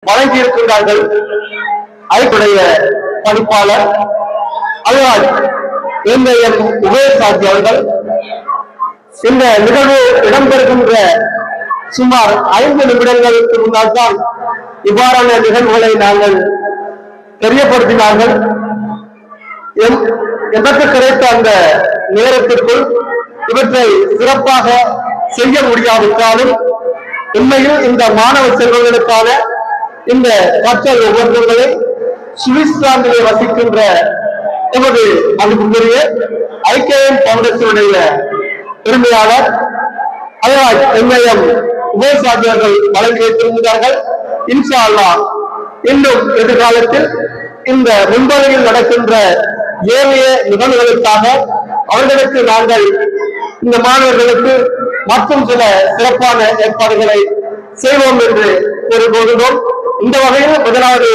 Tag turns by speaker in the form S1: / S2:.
S1: வழங்கியிருக்கின்றார்கள். அதனுடைய பதிப்பாளர் அல்வாஜ் எம் உபயசாட்சி அவர்கள் இந்த நிகழ்வு இடம்பெறுகின்ற சுமார் 5 நிமிடங்களுக்கு முன்னால் தான் இவ்வாறான நிகழ்வுகளை நாங்கள் தெரியப்படுத்தினார்கள். எதற்கு கிடைத்த அந்த நேரத்திற்குள் இவற்றை சிறப்பாக செய்ய முடியாவிட்டாலும் உண்மையில் இந்த மாணவ செல்வங்களுக்கான இந்த கற்றல் ஒவ்வொன்றுகளை சுவிட்சர்லாந்திலே வசிக்கின்ற எமது மதிப்புக்குரிய ஐக்கியம் பவுண்டேஷனுடைய பெருமையாளர் அல்வாஜ் எம் உபயசாட்சியர்கள் வழங்கி வைத்திருந்தார்கள். இன்ஷா அல்லாஹ் இன்னும் எதிர்காலத்தில் இந்த முன்பகுதியில் நடக்கின்ற ஏனைய நிகழ்வுகளுக்காக அவர்களுக்கு நாங்கள் இந்த மாணவர்களுக்கு மற்றும் சில சிறப்பான ஏற்பாடுகளை செய்வோம் என்று கூறுகிறோம். இந்த வகையில் முதலாவது